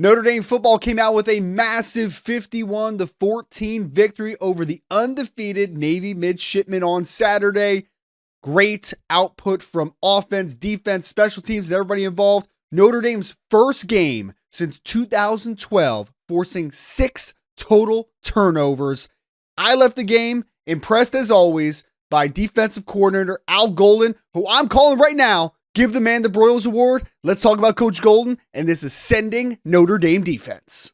Notre Dame football came out with a massive 51-14 victory over the undefeated Navy midshipmen on Saturday. Great output from offense, defense, special teams, and everybody involved. Notre Dame's first game since 2012, forcing 6 total turnovers. I left the game impressed as always by defensive coordinator Al Golden, who I'm calling right now. Give the man the Broyles Award. Let's talk about Coach Golden and this ascending Notre Dame defense.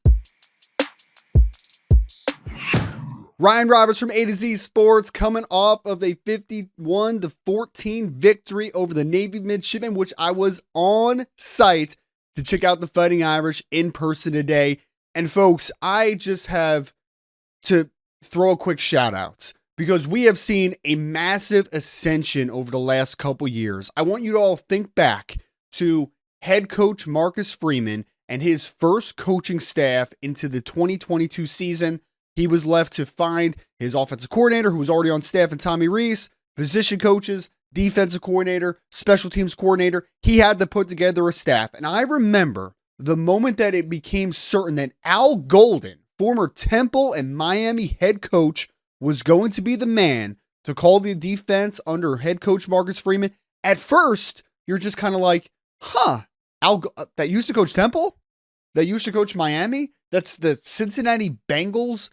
Ryan Roberts from A to Z Sports coming off of a 51-14 victory over the Navy midshipmen, which I was on site to check out the Fighting Irish in person today. And folks, I just have to throw a quick shout out because we have seen a massive ascension over the last couple years. I want you to all think back to head coach Marcus Freeman and his first coaching staff into the 2022 season. He was left to find his offensive coordinator, who was already on staff, and Tommy Rees, position coaches, defensive coordinator, special teams coordinator. He had to put together a staff. And I remember the moment that it became certain that Al Golden, former Temple and Miami head coach, was going to be the man to call the defense under head coach Marcus Freeman. At first, you're just kind of like, that used to coach Temple? That used to coach Miami? That's the Cincinnati Bengals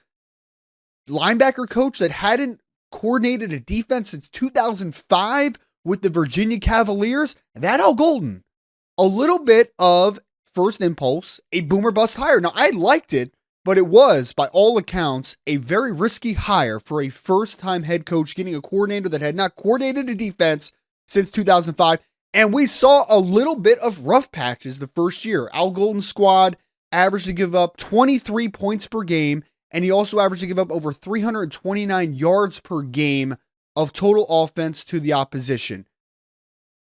linebacker coach that hadn't coordinated a defense since 2005 with the Virginia Cavaliers? That Al Golden. A little bit of first impulse, a boomer bust hire. Now, I liked it, but it was, by all accounts, a very risky hire for a first-time head coach getting a coordinator that had not coordinated a defense since 2005. And we saw a little bit of rough patches the first year. Al Golden's squad averaged to give up 23 points per game, and he also averaged to give up over 329 yards per game of total offense to the opposition.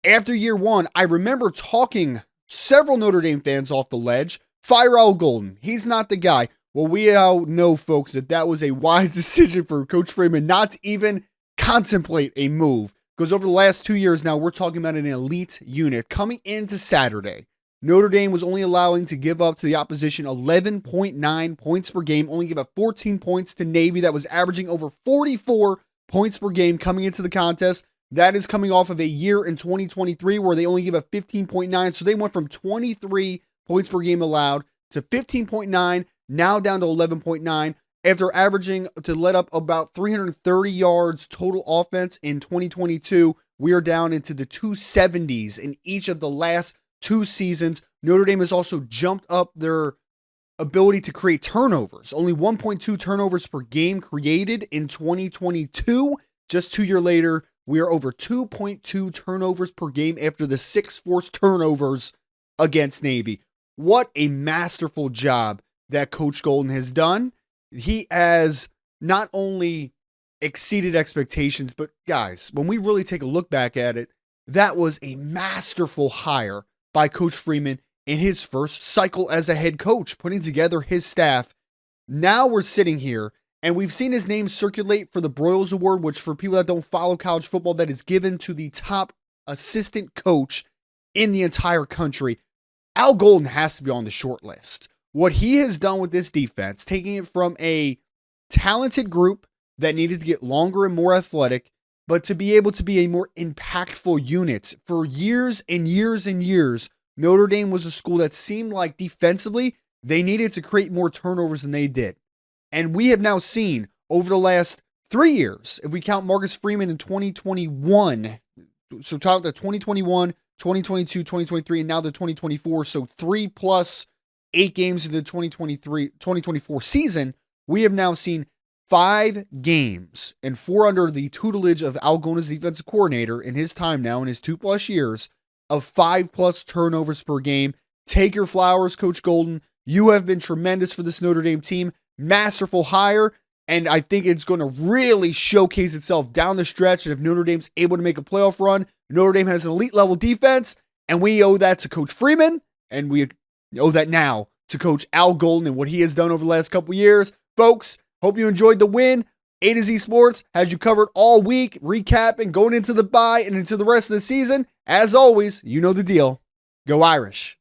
After year one, I remember talking several Notre Dame fans off the ledge. Fire Al Golden. He's not the guy. Well, we all know, folks, that was a wise decision for Coach Freeman not to even contemplate a move. Because over the last 2 years now, we're talking about an elite unit. Coming into Saturday, Notre Dame was only allowing to give up to the opposition 11.9 points per game, only give up 14 points to Navy that was averaging over 44 points per game coming into the contest. That is coming off of a year in 2023 where they only give up 15.9. So they went from 23 points per game allowed to 15.9, now down to 11.9. After averaging to let up about 330 yards total offense in 2022, we are down into the 270s in each of the last 2 seasons. Notre Dame has also jumped up their ability to create turnovers. Only 1.2 turnovers per game created in 2022. Just 2 years later, we are over 2.2 turnovers per game after the 6 forced turnovers against Navy. What a masterful job that Coach Golden has done. He has not only exceeded expectations, but guys, when we really take a look back at it, that was a masterful hire by Coach Freeman in his first cycle as a head coach, putting together his staff. Now we're sitting here and we've seen his name circulate for the Broyles Award, which for people that don't follow college football, that is given to the top assistant coach in the entire country. Al Golden has to be on the short list. What he has done with this defense, taking it from a talented group that needed to get longer and more athletic, but to be able to be a more impactful unit. For years and years and years, Notre Dame was a school that seemed like defensively, they needed to create more turnovers than they did. And we have now seen over the last 3 years, if we count Marcus Freeman in 2021, so count the 2021, 2022, 2023, and now the 2024, so 3 plus 8 games into the 2024 season, we have now seen 5 games and 4 under the tutelage of Al Golden's defensive coordinator in his time now, in his 2+ years, of 5+ turnovers per game. Take your flowers, Coach Golden. You have been tremendous for this Notre Dame team. Masterful hire, and I think it's going to really showcase itself down the stretch. And if Notre Dame's able to make a playoff run, Notre Dame has an elite level defense, and we owe that to Coach Freeman, and we owe that now to Coach Al Golden and what he has done over the last couple years. Folks, hope you enjoyed the win. A to Z Sports has you covered all week, recapping, going into the bye and into the rest of the season. As always, you know the deal. Go Irish.